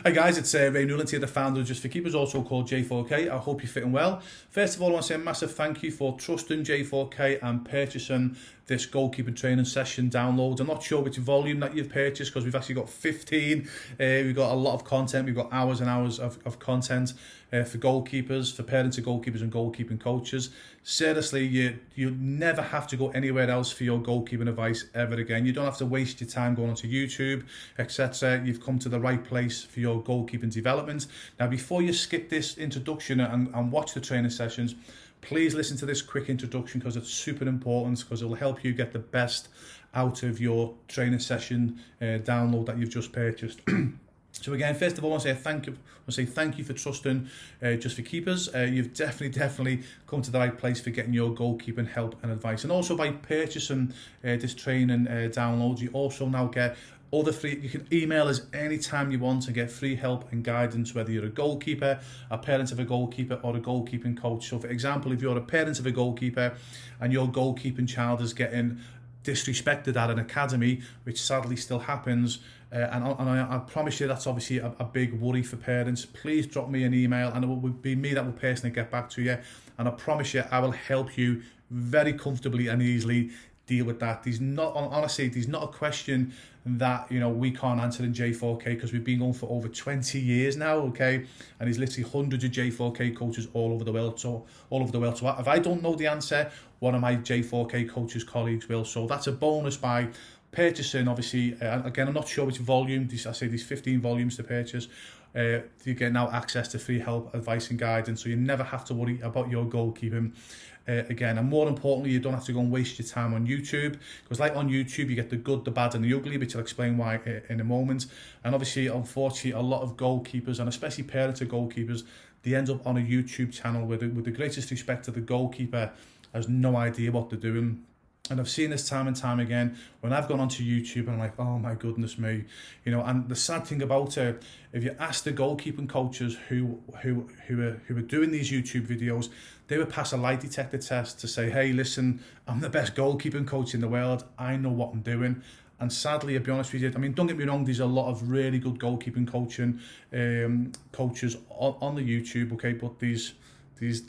Hi guys, it's Ray Newland here, the founder of Just for Keepers, also called J4K. I hope you're fitting well. First of all, I want to say a massive thank you for trusting J4K and purchasing this goalkeeping training session download. I'm not sure which volume that you've purchased because we've actually got 15. We've got a lot of content. We've got hours and hours of content for goalkeepers, for parents of goalkeepers and goalkeeping coaches. Seriously, you never have to go anywhere else for your goalkeeping advice ever again. You don't have to waste your time going onto YouTube, etc. You've come to the right place for your goalkeeping development. Now, before you skip this introduction and watch the training sessions, please listen to this quick introduction because it's super important, because it will help you get the best out of your training session download that you've just purchased. So again, first of all, I want to say thank you for trusting Just for Keepers. You've definitely come to the right place for getting your goalkeeping help and advice. And also by purchasing this training download, you also now get other free. You can email us anytime you want and get free help and guidance, whether you're a goalkeeper, a parent of a goalkeeper, or a goalkeeping coach. So for example, if you're a parent of a goalkeeper and your goalkeeping child is getting disrespected at an academy, which sadly still happens, and I promise you that's obviously a big worry for parents, please drop me an email and it will be me that will personally get back to you, and I promise you I will help you very comfortably and easily deal with that. There's not a question that we can't answer in J4K, because we've been going for over 20 years now, okay? And there's literally hundreds of J4K coaches all over the world. So if I don't know the answer, one of my J4K coaches colleagues will. So that's a bonus by purchasing. Obviously, again, I'm not sure which volume. I say these 15 volumes to purchase. You get now access to free help, advice and guidance, so you never have to worry about your goalkeeping again. And more importantly, you don't have to go and waste your time on YouTube, because like on YouTube you get the good, the bad and the ugly, which I'll explain why in a moment. And obviously, unfortunately, a lot of goalkeepers, and especially parents of goalkeepers, they end up on a YouTube channel with the greatest respect to the goalkeeper has no idea what they're doing. And I've seen this time and time again when I've gone onto YouTube and I'm like, oh my goodness me, and the sad thing about it, if you ask the goalkeeping coaches who are doing these YouTube videos, they would pass a lie detector test to say, hey, listen, I'm the best goalkeeping coach in the world, I know what I'm doing. And sadly, I'll be honest with you, I mean, don't get me wrong, there's a lot of really good goalkeeping coaching coaches on the YouTube, okay, but these,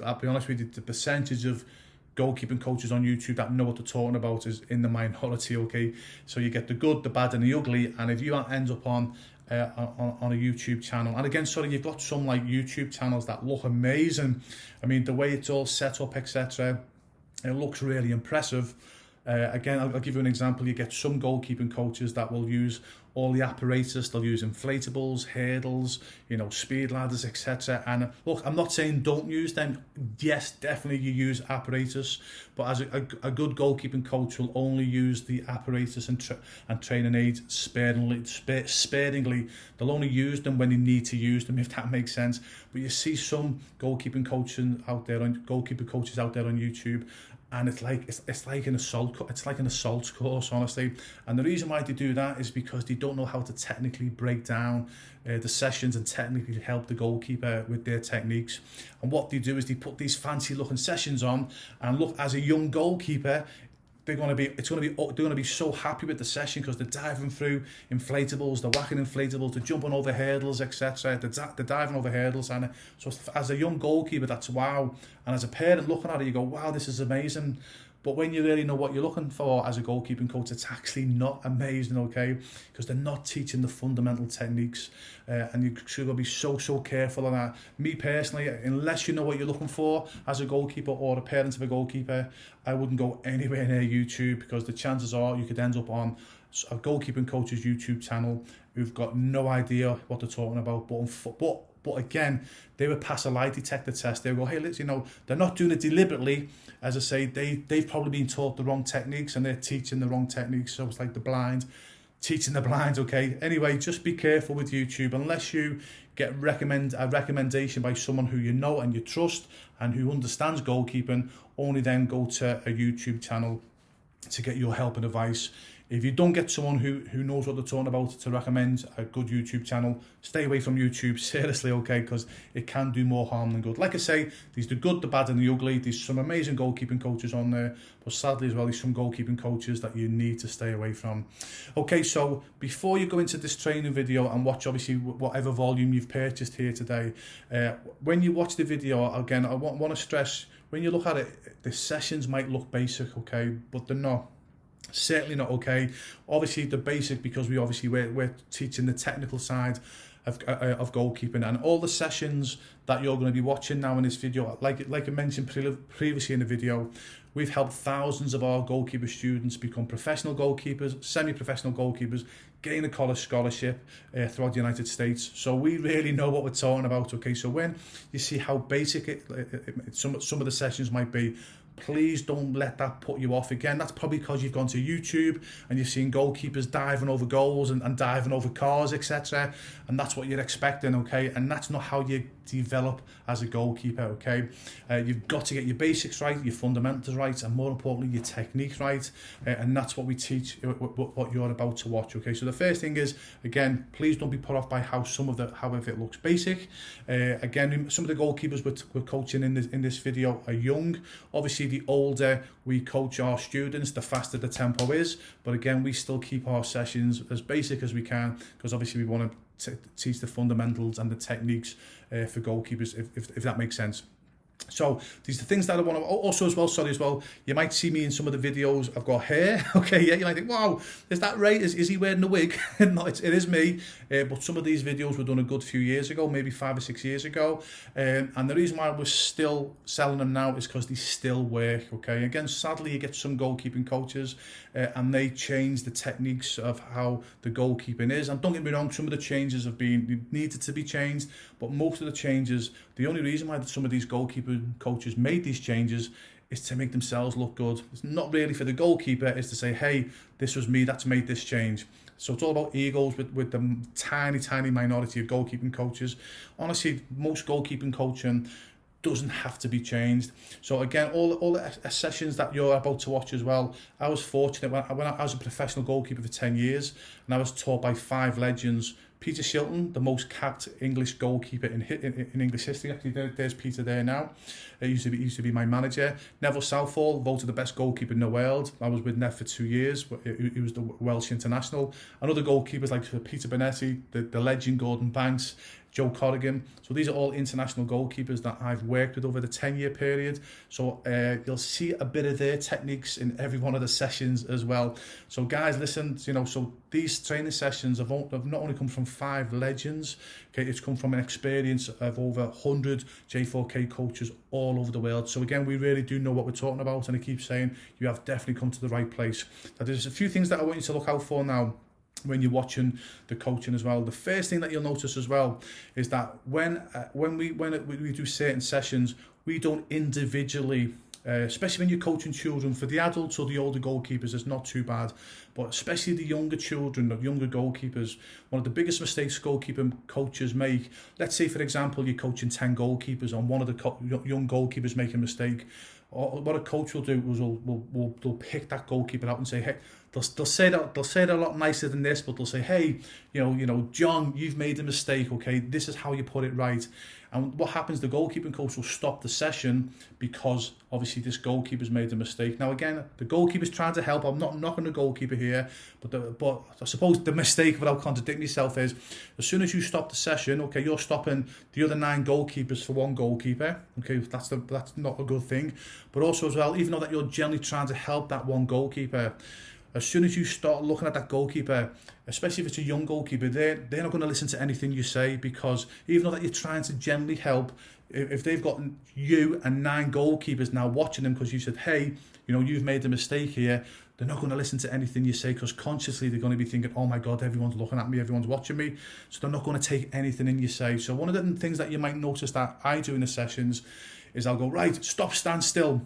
I'll be honest with you, the percentage of goalkeeping coaches on YouTube that know what they're talking about is in the minority, okay? So you get the good, the bad and the ugly, and if you end up on a YouTube channel, and again, sorry, you've got some like YouTube channels that look amazing. I mean, the way it's all set up, etc., it looks really impressive. Again, I'll give you an example. You get some goalkeeping coaches that will use all the apparatus. They'll use inflatables, hurdles, speed ladders, etc. And look, I'm not saying don't use them. Yes, definitely you use apparatus, but as a good goalkeeping coach will only use the apparatus and training aids sparingly. They'll only use them when they need to use them, if that makes sense. But you see some goalkeeping coaches out there on YouTube, and it's like an assault course, honestly. And the reason why they do that is because they don't know how to technically break down the sessions and technically help the goalkeeper with their techniques. And what they do is they put these fancy looking sessions on, and look, as a young goalkeeper, they're going to be so happy with the session because they're diving through inflatables, they're whacking inflatables, they're jumping over hurdles, etc. They're diving over hurdles, and so as a young goalkeeper, that's wow. And as a parent looking at it, you go, wow, this is amazing. But when you really know what you're looking for as a goalkeeping coach, it's actually not amazing, okay? Because they're not teaching the fundamental techniques, and you should be so careful on that. Me personally, unless you know what you're looking for as a goalkeeper or a parent of a goalkeeper, I wouldn't go anywhere near YouTube, because the chances are you could end up on a goalkeeping coach's YouTube channel who've got no idea what they're talking about. But again, they would pass a lie detector test. They would go, hey, listen, they're not doing it deliberately. As I say, they've probably been taught the wrong techniques and they're teaching the wrong techniques. So it's like the blind teaching the blind, okay? Anyway, just be careful with YouTube. Unless you get a recommendation by someone who you know and you trust and who understands goalkeeping, only then go to a YouTube channel to get your help and advice. If you don't get someone who knows what they're talking about to recommend a good YouTube channel, stay away from YouTube, seriously, okay, because it can do more harm than good. Like I say, there's the good, the bad and the ugly. There's some amazing goalkeeping coaches on there, but sadly as well, there's some goalkeeping coaches that you need to stay away from. Okay, so before you go into this training video and watch obviously whatever volume you've purchased here today, when you watch the video, again, I want to stress, when you look at it, the sessions might look basic, okay, but they're not. Certainly not, okay. Obviously, the basic, because we're teaching the technical side of goalkeeping, and all the sessions that you're going to be watching now in this video, like I mentioned previously in the video, we've helped thousands of our goalkeeper students become professional goalkeepers, semi-professional goalkeepers, gain a college scholarship throughout the United States. So we really know what we're talking about, okay. So when you see how basic some of the sessions might be, please don't let that put you off. Again, that's probably because you've gone to YouTube and you've seen goalkeepers diving over goals and diving over cars, etc. And that's what you're expecting, okay? And that's not how you develop as a goalkeeper, okay? You've got to get your basics right, your fundamentals right, and more importantly, your technique right. And that's what we teach, what you're about to watch, okay? So the first thing is, again, please don't be put off by how if it looks basic. Again, some of the goalkeepers we're coaching in this video are young. Obviously, the older we coach our students, the faster the tempo is. But again, we still keep our sessions as basic as we can, because obviously we want to teach the fundamentals and the techniques for goalkeepers, if that makes sense. So these are the things that I want to also as well, you might see me in some of the videos, I've got hair, okay, yeah, you might think, wow, is that right, is he wearing a wig? No, it is me, but some of these videos were done a good few years ago, maybe 5 or 6 years ago, and the reason why we're still selling them now is because they still work, okay. Again, sadly, you get some goalkeeping coaches and they change the techniques of how the goalkeeping is, and don't get me wrong, some of the changes have been needed to be changed, but most of the changes, the only reason why some of these goalkeeper coaches made these changes is to make themselves look good. It's not really for the goalkeeper, it's to say, hey, this was me that's made this change. So it's all about egos with the tiny minority of goalkeeping coaches. Honestly, most goalkeeping coaching doesn't have to be changed. So again, all the sessions that you're about to watch as well, I was fortunate when I was a professional goalkeeper for 10 years, and I was taught by 5 legends. Peter Shilton, the most capped English goalkeeper in English history. Actually, there's Peter there now. He used to be my manager. Neville Southall, voted the best goalkeeper in the world. I was with Nev for 2 years. He was the Welsh international. And other goalkeepers like Peter Bonetti, the legend Gordon Banks, Joe Corrigan. So these are all international goalkeepers that I've worked with over the 10-year period. So you'll see a bit of their techniques in every one of the sessions as well. So guys, listen, so these training sessions have not only come from 5 legends, okay, it's come from an experience of over 100 J4K coaches all over the world. So again, we really do know what we're talking about, and I keep saying you have definitely come to the right place. Now, there's a few things that I want you to look out for now when you're watching the coaching as well. The first thing that you'll notice as well is that when we do certain sessions, we don't individually, especially when you're coaching children. For the adults or the older goalkeepers, it's not too bad, but especially the younger children, the younger goalkeepers, one of the biggest mistakes goalkeeping coaches make, let's say for example you're coaching 10 goalkeepers and one of the young goalkeepers make a mistake, or what a coach will do is they'll pick that goalkeeper out and say, hey, they'll say that a lot nicer than this, but they'll say, hey, John, you've made a mistake, okay, this is how you put it right. And what happens, the goalkeeping coach will stop the session because obviously this goalkeeper's made a mistake. Now again, the goalkeeper's trying to help. I'm not knocking the goalkeeper here, but I suppose the mistake, without contradicting myself, is as soon as you stop the session, okay, you're stopping the other 9 goalkeepers for 1 goalkeeper. Okay, that's not a good thing. But also as well, even though that you're generally trying to help that 1 goalkeeper, as soon as you start looking at that goalkeeper, especially if it's a young goalkeeper, they're not going to listen to anything you say, because even though that you're trying to gently help, if they've got you and 9 goalkeepers now watching them because you said, hey, you've made a mistake here, they're not going to listen to anything you say, because consciously they're going to be thinking, oh my God, everyone's looking at me, everyone's watching me. So they're not going to take anything in you say. So one of the things that you might notice that I do in the sessions is I'll go, right, stop, stand still.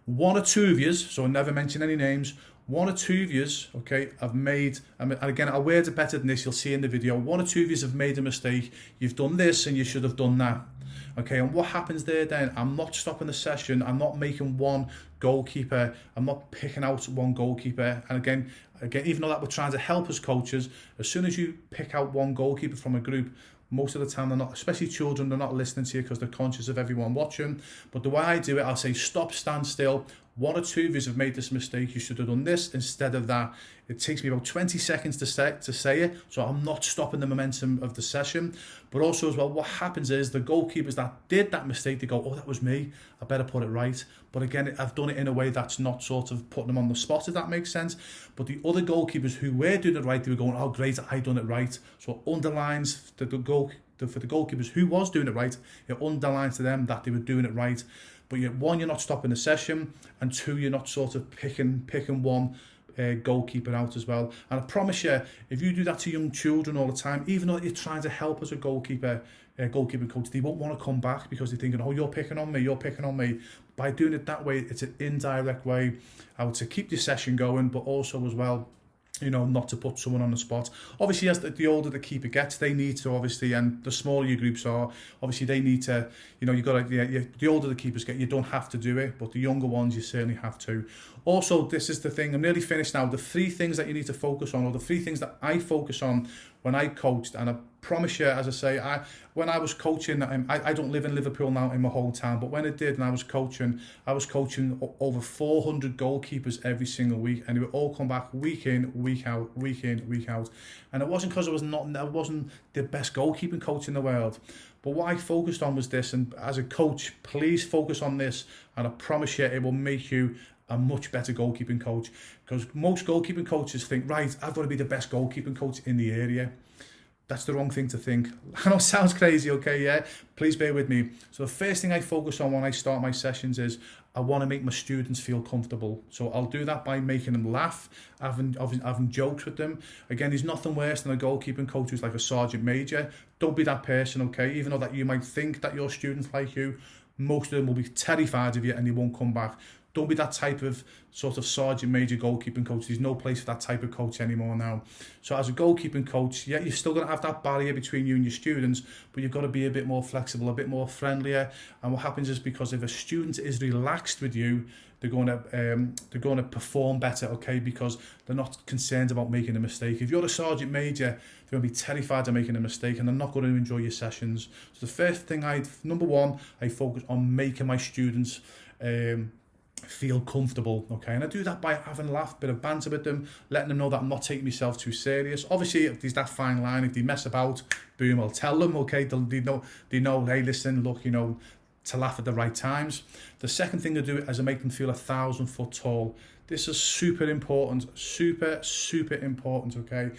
1 or 2 of yous, so I never mention any names, one or two of yous, okay, have made, and again, I'll word it better than this, you'll see in the video, one or two of yous have made a mistake, you've done this and you should have done that. Okay, and what happens there then, I'm not stopping the session, I'm not making one goalkeeper, I'm not picking out one goalkeeper, and again, even though that we're trying to help as coaches, as soon as you pick out one goalkeeper from a group, most of the time they're not, especially children, they're not listening to you because they're conscious of everyone watching. But the way I do it, I'll say stop, stand still. One or two of you have made this mistake, you should have done this instead of that. It takes me about 20 seconds to say it, so I'm not stopping the momentum of the session. But also as well, what happens is the goalkeepers that did that mistake, they go, oh, that was me, I better put it right. But again, I've done it in a way that's not sort of putting them on the spot, if that makes sense. But the other goalkeepers who were doing it right, they were going, oh great, I done it right. So it underlines for the goalkeepers who was doing it right, it underlines to them that they were doing it right. But one, you're not stopping the session, and two, you're not sort of picking one goalkeeper out as well. And I promise you, if you do that to young children all the time, even though you're trying to help as a goalkeeper coach, they won't want to come back because they're thinking, oh, you're picking on me. By doing it that way, it's an indirect way how to keep the session going, but also as well, you know, not to put someone on the spot. Obviously, as the older the keeper gets, they need to obviously, and the smaller your groups are, obviously they need to, you know, you got to, the older the keepers get, you don't have to do it, but the younger ones, you certainly have to. Also, this is the thing, I'm nearly finished now, the three things that you need to focus on, or the three things that I focus on when I coached, and I promise you, as I say, when I was coaching, I don't live in Liverpool now, in my hometown, but when I did and I was coaching over 400 goalkeepers every single week, and they would all come back week in, week out. And it wasn't because I wasn't the best goalkeeping coach in the world, but what I focused on was this, and as a coach, please focus on this, and I promise you it will make you a much better goalkeeping coach, because most goalkeeping coaches think, right, I've got to be the best goalkeeping coach in the area. That's the wrong thing to think. I know it sounds crazy, okay, yeah? Please bear with me. So the first thing I focus on when I start my sessions is I want to make my students feel comfortable. So I'll do that by making them laugh, having jokes with them. Again, there's nothing worse than a goalkeeping coach who's like a sergeant major. Don't be that person, okay? Even though that you might think that your students like you, most of them will be terrified of you and they won't come back. Don't be that type of sort of sergeant major goalkeeping coach. There's no place for that type of coach anymore now. So as a goalkeeping coach, yeah, you're still going to have that barrier between you and your students, but you've got to be a bit more flexible, a bit more friendlier. And what happens is, because if a student is relaxed with you, they're going to perform better, okay? Because they're not concerned about making a mistake. If you're a sergeant major, they're going to be terrified of making a mistake, and they're not going to enjoy your sessions. So the first thing number one, I focus on making my students feel comfortable, okay? And I do that by having a laugh, bit of banter with them, letting them know that I'm not taking myself too serious. Obviously, if there's that fine line, if they mess about, boom, I'll tell them, okay? They know, hey, listen, look, you know, to laugh at the right times. The second thing to do is I make them feel 1,000 foot tall. This is super important, super important, okay?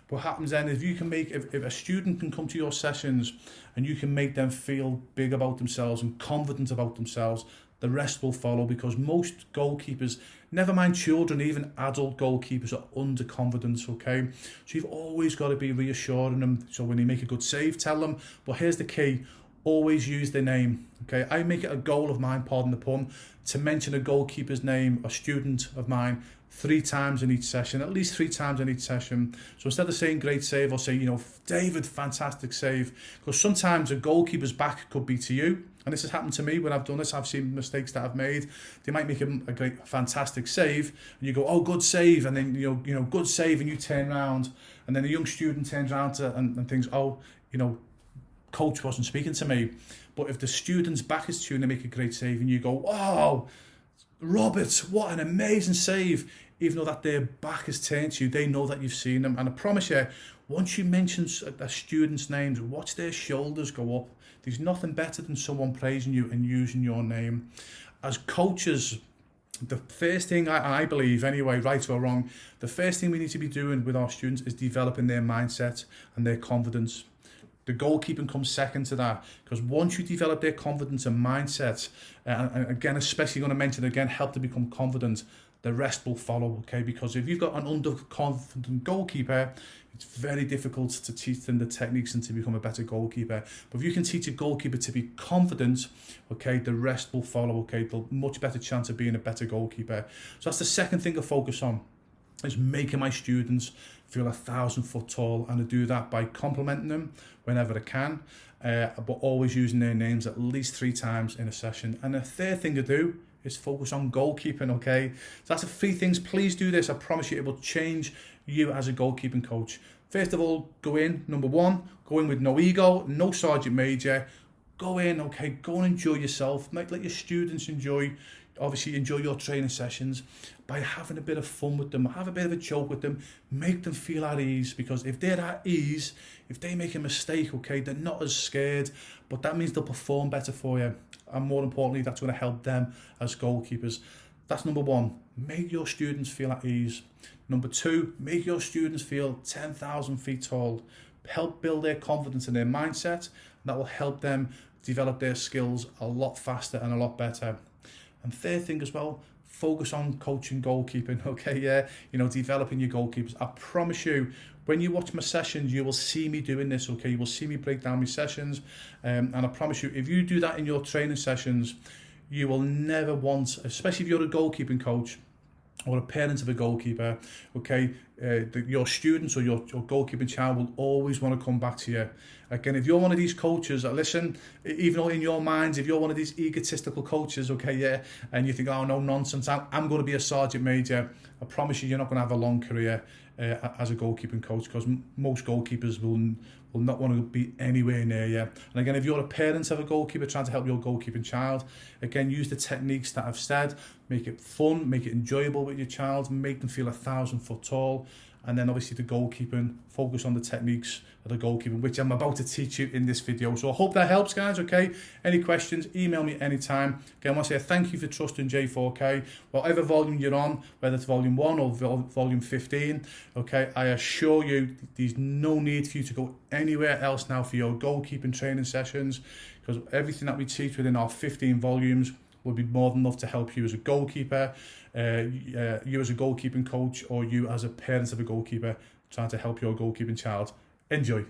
What happens then, if you can if a student can come to your sessions and you can make them feel big about themselves and confident about themselves, the rest will follow, because most goalkeepers, never mind children, even adult goalkeepers, are underconfident, okay? So you've always got to be reassuring them. So when you make a good save, tell them, but here's the key, always use their name, okay? I make it a goal of mine, pardon the pun, to mention a goalkeeper's name, a student of mine, 3 times in each session, at least 3 times in each session. So instead of saying great save, I'll say, you know, David, fantastic save. Because sometimes a goalkeeper's back could be to you. And this has happened to me when I've done this. I've seen mistakes that I've made. They might make a great, fantastic save, and you go, oh, good save. And then, you know, good save, and you turn around. And then a young student turns around and thinks, oh, you know, coach wasn't speaking to me. But if the student's back is to you and they make a great save, and you go, oh, Robert, what an amazing save. Even though that their back is turned to you, they know that you've seen them. And I promise you, once you mention a student's names, watch their shoulders go up. There's nothing better than someone praising you and using your name. As coaches, the first thing I believe, anyway, right or wrong, the first thing we need to be doing with our students is developing their mindset and their confidence. The goalkeeping comes second to that, because once you develop their confidence and mindset, and again, especially going to mention again, help to become confident, the rest will follow, okay? Because if you've got an underconfident goalkeeper, it's very difficult to teach them the techniques and to become a better goalkeeper. But if you can teach a goalkeeper to be confident, okay, the rest will follow, okay? They'll much better chance of being a better goalkeeper. So that's the second thing to focus on. is making my students feel 1,000 foot tall, and I do that by complimenting them whenever I can, but always using their names at least 3 times in a session. And the third thing to do is focus on goalkeeping, okay? So that's the 3 things. Please do this. I promise you it will change you as a goalkeeping coach. First of all, go in, number 1, go in with no ego, no sergeant major. Go in, okay, go and enjoy yourself. Let your students enjoy your training sessions by having a bit of fun with them, have a bit of a joke with them, make them feel at ease, because if they're at ease, if they make a mistake, okay, they're not as scared, but that means they'll perform better for you. And more importantly, that's going to help them as goalkeepers. That's number 1, make your students feel at ease. Number 2, make your students feel 10,000 feet tall. Help build their confidence and their mindset. That will help them develop their skills a lot faster and a lot better. And third thing as well, focus on coaching goalkeeping, okay? Yeah, developing your goalkeepers. I promise you, when you watch my sessions, you will see me doing this, okay? You will see me break down my sessions. And I promise you, if you do that in your training sessions, you will never want, especially if you're a goalkeeping coach or a parent of a goalkeeper, okay, your students or your goalkeeping child will always want to come back to you. Again, if you're one of these coaches, listen, even though in your minds, if you're one of these egotistical coaches, okay, yeah, and you think, oh, no nonsense, I'm going to be a sergeant major, I promise you're not going to have a long career as a goalkeeping coach, because most goalkeepers will not want to be anywhere near you. And again, if you're a parent of a goalkeeper trying to help your goalkeeping child, again, use the techniques that I've said, make it fun, make it enjoyable with your child, make them feel 1,000 foot tall. And then obviously the goalkeeping, focus on the techniques of the goalkeeping, which I'm about to teach you in this video. So I hope that helps, guys, okay? Any questions, email me anytime. Again, I want to say thank you for trusting J4K. Whatever volume you're on, whether it's volume 1 or volume 15, okay, I assure you there's no need for you to go anywhere else now for your goalkeeping training sessions, because everything that we teach within our 15 volumes will be more than enough to help you as a goalkeeper, you as a goalkeeping coach, or you as a parent of a goalkeeper trying to help your goalkeeping child. Enjoy.